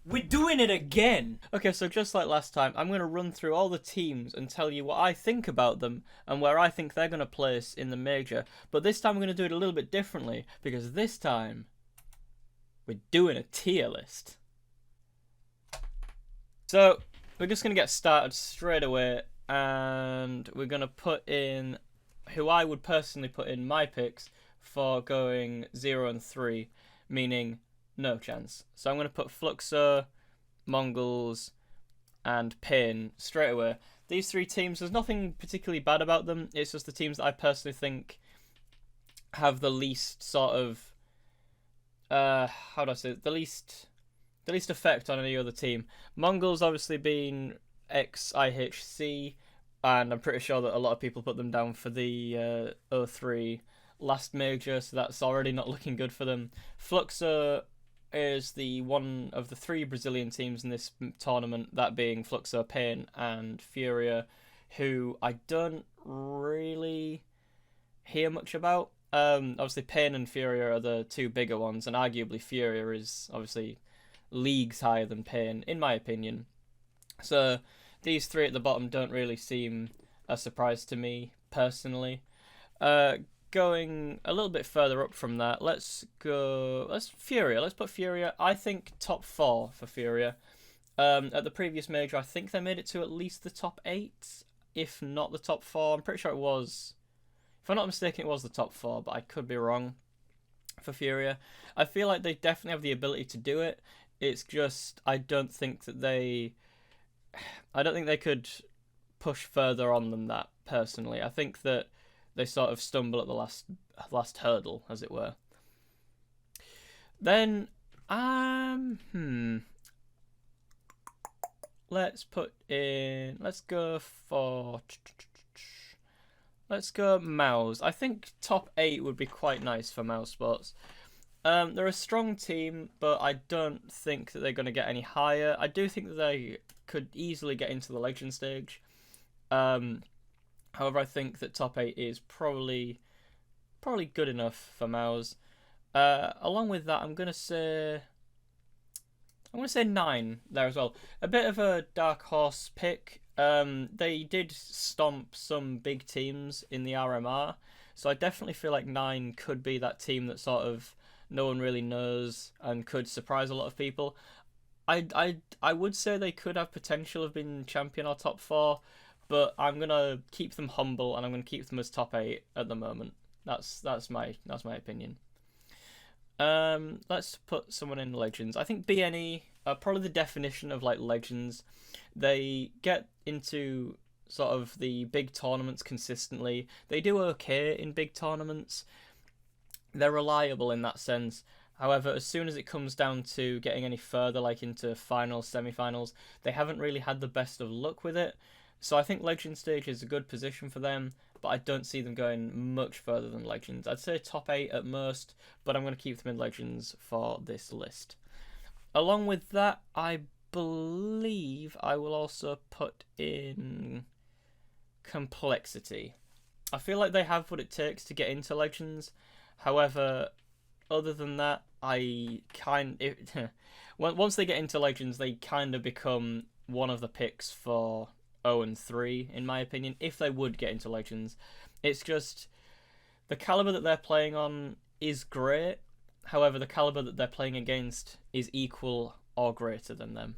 We're doing it again! Okay, so just like last time, I'm going to run through all the teams and tell you what I think about them and where I think they're going to place in the major. But this time I'm going to do it a little bit differently, because this time we're doing a tier list. So we're just going to get started straight away, and we're going to put in who I would personally put in my picks for going 0 and 3, meaning no chance. So I'm going to put Fluxo, Mongols, and Pain straight away. These three teams, there's nothing particularly bad about them. It's just the teams that I personally think have the least sort of how do I say it? The least effect on any other team. Mongols obviously being ex IHC, and I'm pretty sure that a lot of people put them down for the 03 last major, so that's already not looking good for them. Fluxo is the one of the three Brazilian teams in this tournament, that being Fluxo, Pain, and Furia, who I don't really hear much about. Obviously, Pain and Furia are the two bigger ones, and arguably Furia is obviously leagues higher than Pain, in my opinion. So these three at the bottom don't really seem a surprise to me personally. Going a little bit further up from that, let's Furia. Let's put Furia. I think top 4 for Furia. At the previous major, I think they made it to at least the top 8, if not the top 4. I'm pretty sure it was. If I'm not mistaken, it was the top 4, but I could be wrong. For Furia, I feel like they definitely have the ability to do it. It's just I don't think they could push further on than that. Personally, I think that they sort of stumble at the last hurdle, as it were. Then, let's go Mouse. I think top 8 would be quite nice for Mouse Sports. They're a strong team, but I don't think that they're going to get any higher. I do think that they could easily get into the Legend stage. However, I think that top 8 is probably good enough for Mouse. Along with that, I'm gonna say 9 there as well. A bit of a dark horse pick. They did stomp some big teams in the RMR, so I definitely feel like 9 could be that team that sort of no one really knows and could surprise a lot of people. I would say they could have potential of being champion or top 4, but I'm gonna keep them humble and I'm gonna keep them as top 8 at the moment. That's my opinion. Let's put someone in Legends. I think BNE are probably the definition of like Legends. They get into sort of the big tournaments consistently. They do okay in big tournaments. They're reliable in that sense. However, as soon as it comes down to getting any further, like into finals, semi-finals, they haven't really had the best of luck with it. So I think Legend stage is a good position for them, but I don't see them going much further than Legends. I'd say top 8 at most, but I'm going to keep them in Legends for this list. Along with that, I believe I will also put in Complexity. I feel like they have what it takes to get into Legends. However, other than that, once they get into Legends, they kind of become one of the picks for 0 and 3, in my opinion, if they would get into Legends. It's just the caliber that they're playing on is great. However, the caliber that they're playing against is equal or greater than them.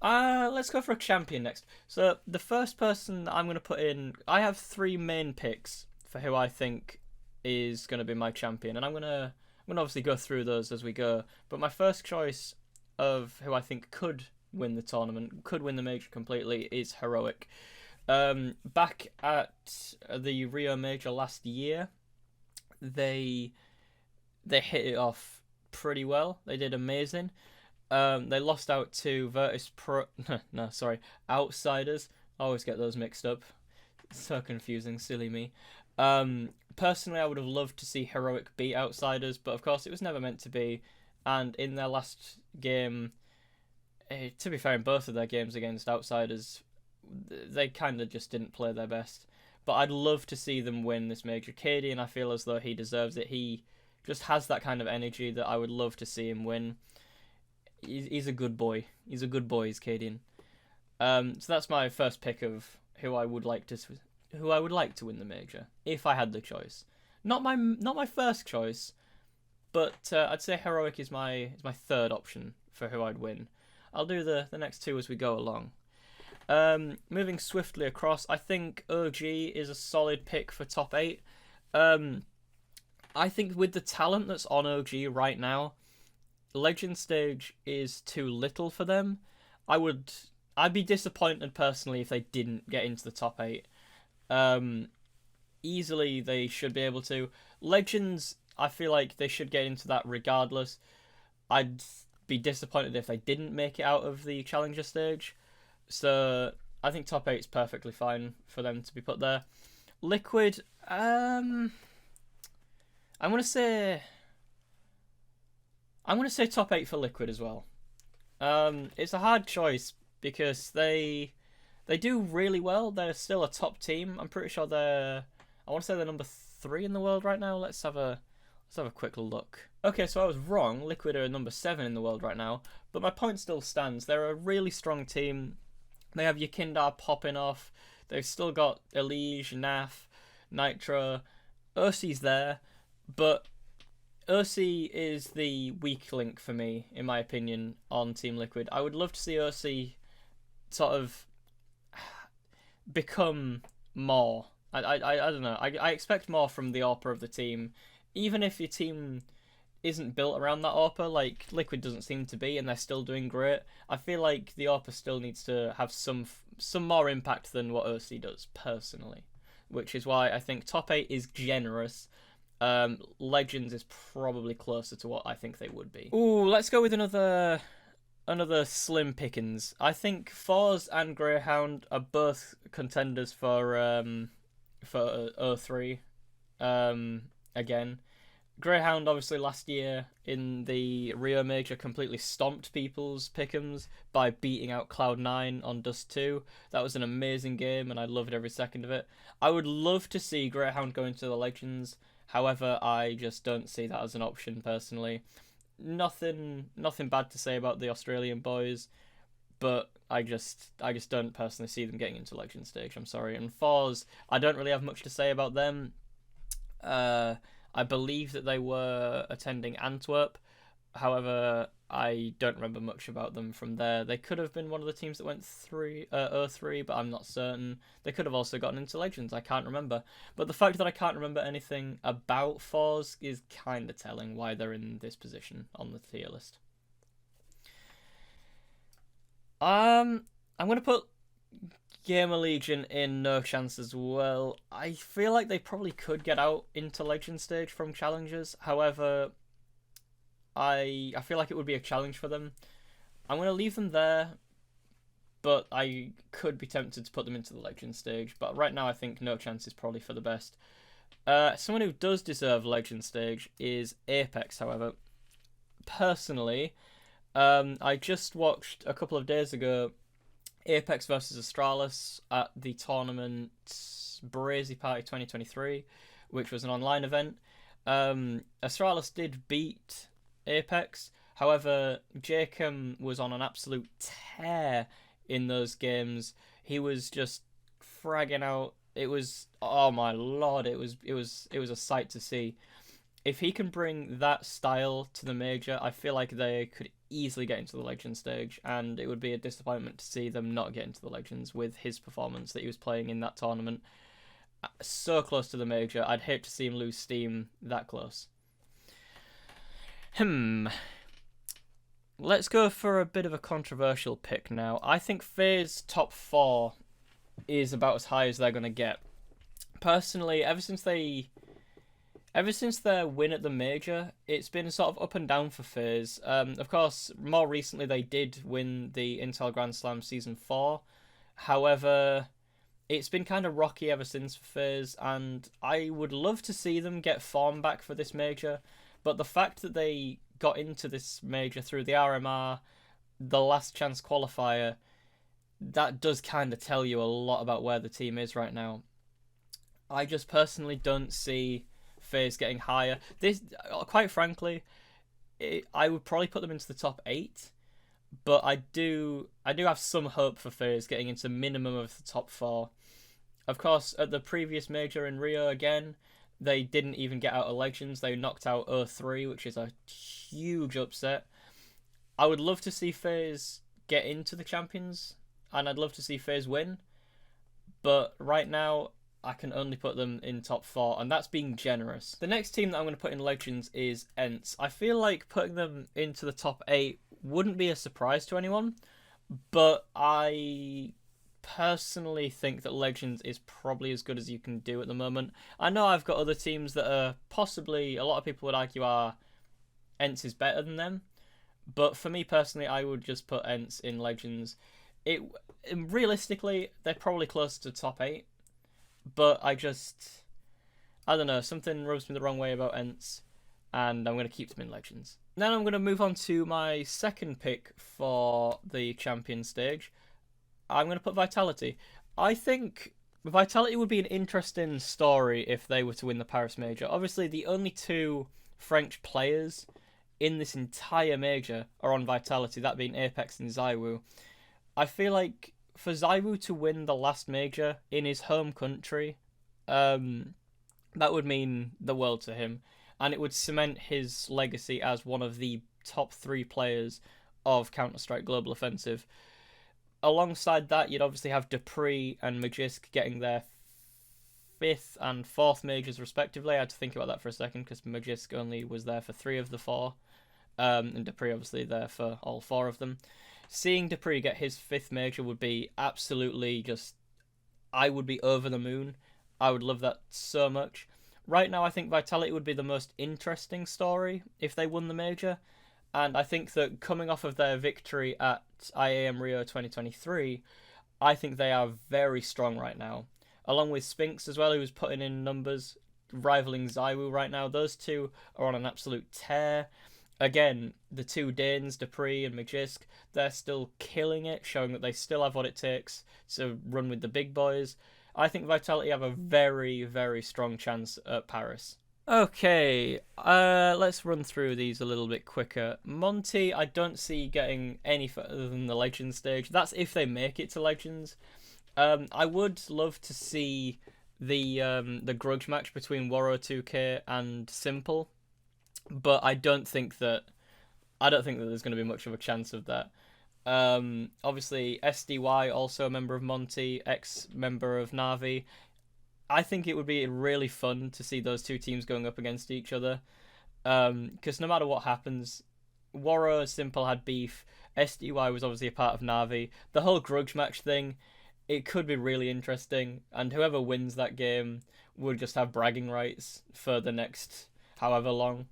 Let's go for a champion next. So the first person that I'm going to put in, I have 3 main picks for who I think is going to be my champion, and I'm going to obviously go through those as we go. But my first choice of who I think could win the tournament, could win the major completely, is Heroic. Back at the Rio Major last year, they hit it off pretty well. They did amazing. They lost out to Virtus Pro. No, sorry, Outsiders. I always get those mixed up. So confusing, silly me. Personally, I would have loved to see Heroic beat Outsiders, but of course it was never meant to be. And in their last game, to be fair, in both of their games against Outsiders, they kind of just didn't play their best. But I'd love to see them win this major. Cadian, I feel as though he deserves it. He just has that kind of energy that I would love to see him win. He's a good boy. He's a good boy, he's Cadian. So that's my first pick of who I would like to win the major if I had the choice. Not my first choice, but I'd say Heroic is my third option for who I'd win. I'll do the next two as we go along. Moving swiftly across, I think OG is a solid pick for top 8. I think with the talent that's on OG right now, Legend Stage is too little for them. I'd be disappointed personally if they didn't get into the top 8. Easily they should be able to. Legends, I feel like they should get into that regardless. I'd be disappointed if they didn't make it out of the Challenger stage. So I think top 8 is perfectly fine for them to be put there. Liquid, I'm gonna say top 8 for Liquid as well. It's a hard choice because they do really well. They're still a top team. I'm pretty sure I want to say they're number 3 in the world right now. Let's have a quick look. Okay, so I was wrong. Liquid are number 7 in the world right now, but my point still stands. They're a really strong team. They have Yekindar popping off. They've still got Elige, Naf, Nitro. Ursi's there, but Ursi is the weak link for me, in my opinion, on Team Liquid. I would love to see Ursi sort of become more. I don't know. I expect more from the AWPer of the team. Even if your team isn't built around that AWPer, like Liquid doesn't seem to be, and they're still doing great, I feel like the AWPer still needs to have some more impact than what Ursi does, personally. Which is why I think top 8 is generous. Legends is probably closer to what I think they would be. Ooh, let's go with another slim pickings. I think Force and Greyhound are both contenders for O3. Again, Greyhound obviously last year in the Rio Major completely stomped people's pick'ems by beating out Cloud9 on Dust 2. That was an amazing game and I loved every second of it. I would love to see Greyhound go into the Legends. However, I just don't see that as an option personally. Nothing bad to say about the Australian boys, but I just don't personally see them getting into Legend Stage. I'm sorry. And Fours, I don't really have much to say about them. I believe that they were attending Antwerp. However, I don't remember much about them from there. They could have been one of the teams that went 0-3, but I'm not certain. They could have also gotten into Legends. I can't remember. But the fact that I can't remember anything about Fours is kind of telling why they're in this position on the tier list. I'm going to put Gamer Legion in no chance as well. I feel like they probably could get out into Legend Stage from Challengers. However, I feel like it would be a challenge for them. I'm going to leave them there, but I could be tempted to put them into the Legend Stage. But right now I think no chance is probably for the best. Someone who does deserve Legend Stage is Apex, however. Personally, I just watched a couple of days ago Apex versus Astralis at the tournament Brazy Party 2023, which was an online event. Astralis did beat Apex, however, Jacob was on an absolute tear in those games. He was just fragging out. It was, oh my lord, it was a sight to see. If he can bring that style to the major, I feel like they could easily get into the Legends stage, and it would be a disappointment to see them not get into the Legends with his performance that he was playing in that tournament. So close to the major, I'd hate to see him lose steam that close. Let's go for a bit of a controversial pick now. I think FaZe top 4 is about as high as they're going to get. Personally, ever since their win at the major, it's been sort of up and down for FaZe. Of course, more recently they did win the Intel Grand Slam Season 4. However, it's been kind of rocky ever since for FaZe, and I would love to see them get form back for this major. But the fact that they got into this major through the RMR, the last chance qualifier, that does kind of tell you a lot about where the team is right now. I just personally don't see FaZe getting higher. This, quite frankly, I would probably put them into the top 8. But I do have some hope for FaZe getting into minimum of the top 4. Of course, at the previous major in Rio again, they didn't even get out of Legends. They knocked out 0-3, which is a huge upset. I would love to see FaZe get into the Champions, and I'd love to see FaZe win. But right now, I can only put them in top 4, and that's being generous. The next team that I'm going to put in Legends is ENCE. I feel like putting them into the top 8 wouldn't be a surprise to anyone, but I personally think that Legends is probably as good as you can do at the moment. I know I've got other teams that are possibly, a lot of people would argue ENCE is better than them, but for me personally, I would just put ENCE in Legends. Realistically, they're probably close to top 8, but I don't know, something rubs me the wrong way about ENCE, and I'm going to keep them in Legends. Then I'm going to move on to my second pick for the champion stage. I'm going to put Vitality. I think Vitality would be an interesting story if they were to win the Paris Major. Obviously, the only 2 French players in this entire major are on Vitality, that being Apex and ZywOo. I feel like for ZywOo to win the last major in his home country, that would mean the world to him. And it would cement his legacy as one of the top 3 players of Counter-Strike Global Offensive. Alongside that, you'd obviously have dupreeh and Magisk getting their 5th and 4th majors respectively. I had to think about that for a second, because Magisk only was there for 3 of the 4. And dupreeh obviously there for all 4 of them. Seeing dupreeh get his 5th major would be absolutely just... I would be over the moon. I would love that so much. Right now, I think Vitality would be the most interesting story if they won the major. And I think that coming off of their victory at IAM Rio 2023, I think they are very strong right now. Along with Spinks as well, who's putting in numbers, rivaling ZywOo right now. Those 2 are on an absolute tear. Again, the 2 Danes, dupreeh and Magisk, they're still killing it, showing that they still have what it takes to run with the big boys. I think Vitality have a very, very strong chance at Paris. Okay, let's run through these a little bit quicker. Monty, I don't see getting any further than the Legends stage. That's if they make it to Legends. I would love to see the grudge match between Waro2k and Simple, but I don't think that there's going to be much of a chance of that. Obviously, SDY, also a member of Monty, ex-member of Na'Vi. I think it would be really fun to see those 2 teams going up against each other. Because no matter what happens, Waro and Simple had beef. SDY was obviously a part of Na'Vi. The whole grudge match thing, it could be really interesting. And whoever wins that game would just have bragging rights for the next however long.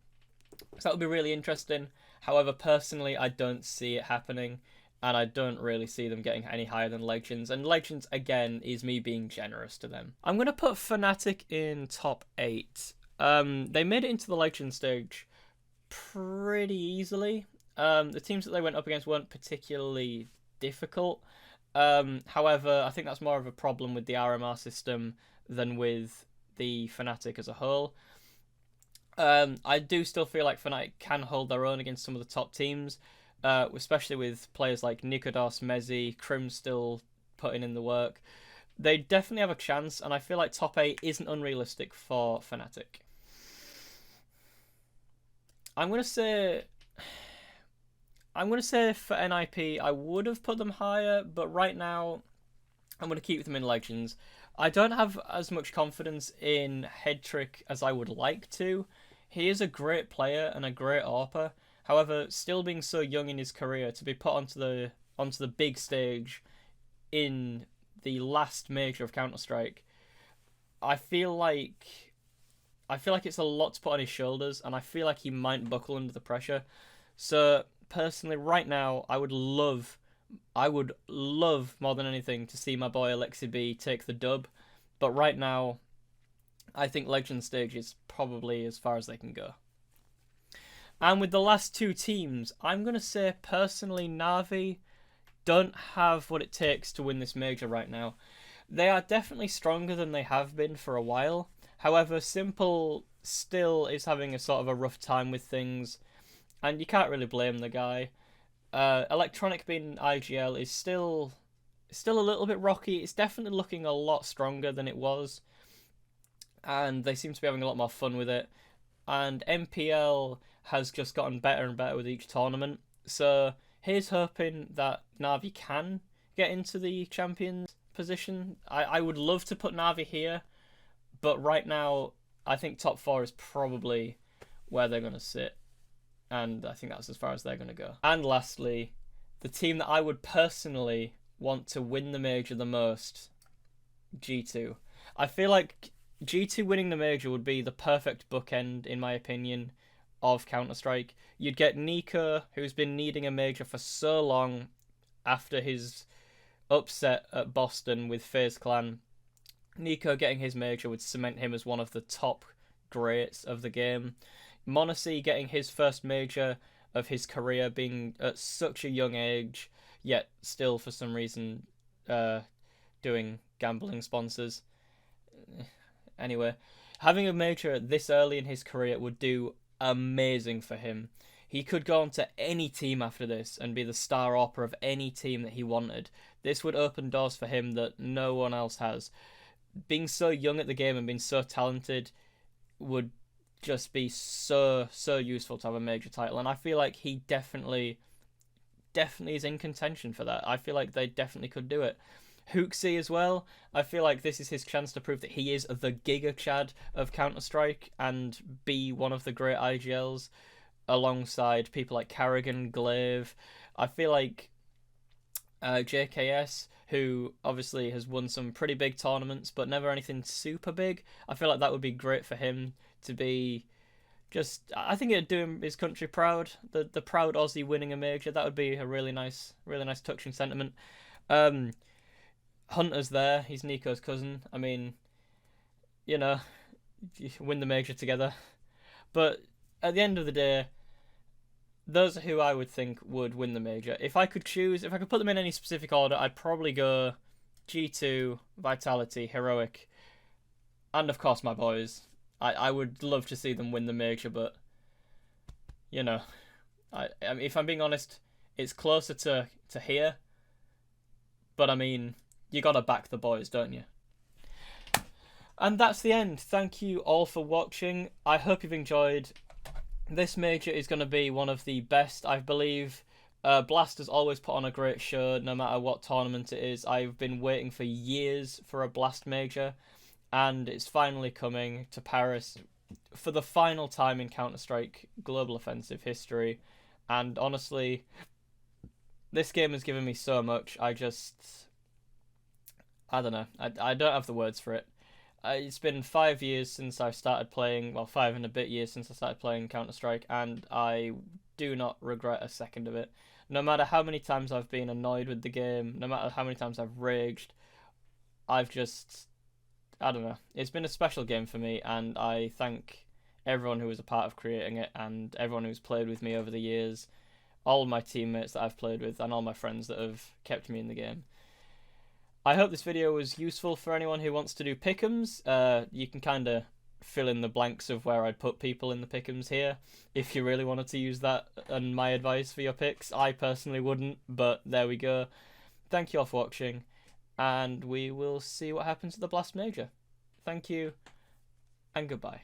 So that would be really interesting. However, personally, I don't see it happening. And I don't really see them getting any higher than Legends. And Legends, again, is me being generous to them. I'm going to put Fnatic in top 8. They made it into the Legends stage pretty easily. The teams that they went up against weren't particularly difficult. However, I think that's more of a problem with the RMR system than with the Fnatic as a whole. I do still feel like Fnatic can hold their own against some of the top teams. Especially with players like Nikodos, Mezzi, Krim still putting in the work. They definitely have a chance, and I feel like top 8 isn't unrealistic for Fnatic. I'm going to say for NIP, I would have put them higher, but right now, I'm going to keep them in Legends. I don't have as much confidence in Headtrick as I would like to. He is a great player and a great AWPer. However, still being so young in his career, to be put onto the big stage in the last major of Counter-Strike, I feel like it's a lot to put on his shoulders, and I feel like he might buckle under the pressure. So personally, right now, I would love more than anything to see my boy Alexi B take the dub. But right now, I think Legend stage is probably as far as they can go. And with the last 2 teams, I'm going to say personally Na'Vi don't have what it takes to win this major right now. They are definitely stronger than they have been for a while. However, Simple still is having a sort of a rough time with things, and you can't really blame the guy. Electronic being IGL is still a little bit rocky. It's definitely looking a lot stronger than it was, and they seem to be having a lot more fun with it. And MPL has just gotten better and better with each tournament. So here's hoping that Na'Vi can get into the champions position. I would love to put Na'Vi here, but right now I think top 4 is probably where they're going to sit. And I think that's as far as they're going to go. And lastly, the team that I would personally want to win the major the most, G2. I feel like G2 winning the major would be the perfect bookend, in my opinion, of Counter-Strike. You'd get Nico, who's been needing a major for so long after his upset at Boston with FaZe Clan. Nico getting his major would cement him as one of the top greats of the game. m0NESY getting his first major of his career, being at such a young age, yet still for some reason doing gambling sponsors. Anyway, having a major this early in his career would do amazing for him. He could go on to any team after this and be the star opera of any team that he wanted. This would open doors for him that no one else has. Being so young at the game and being so talented would just be so useful to have a major title, and I feel like he definitely is in contention for that. I feel like they definitely could do it. Hooksy as well. I feel like this is his chance to prove that he is the Giga Chad of Counter-Strike and be one of the great IGLs alongside people like Carrigan, Glaive. I feel like JKS, who obviously has won some pretty big tournaments but never anything super big, I feel like that would be great for him to be just, I think it'd do him, his country proud. The proud Aussie winning a major, that would be a really nice touching sentiment. Hunter's there, he's Nico's cousin. I mean, you know, win the major together. But at the end of the day, those are who I would think would win the major. If I could choose, if I could put them in any specific order, I'd probably go G2, Vitality, Heroic, and of course my boys. I would love to see them win the major, but, you know, I mean, if I'm being honest, it's closer to here. But I mean, you gotta back the boys, don't you? And that's the end. Thank you all for watching. I hope you've enjoyed. This major is going to be one of the best, I believe. Blast has always put on a great show, no matter what tournament it is. I've been waiting for years for a Blast major, and it's finally coming to Paris for the final time in Counter-Strike Global Offensive history. And honestly, this game has given me so much. I don't know. I don't have the words for it. It's been 5 years since I started playing, well, 5 and a bit years since I started playing Counter-Strike, and I do not regret a second of it. No matter how many times I've been annoyed with the game, no matter how many times I've raged, I don't know. It's been a special game for me, and I thank everyone who was a part of creating it, and everyone who's played with me over the years, all my teammates that I've played with, and all my friends that have kept me in the game. I hope this video was useful for anyone who wants to do pick'ems. You can kind of fill in the blanks of where I'd put people in the pick'ems here, if you really wanted to use that and my advice for your picks. I personally wouldn't, but there we go. Thank you all for watching, and we will see what happens to the Blast Major. Thank you, and goodbye.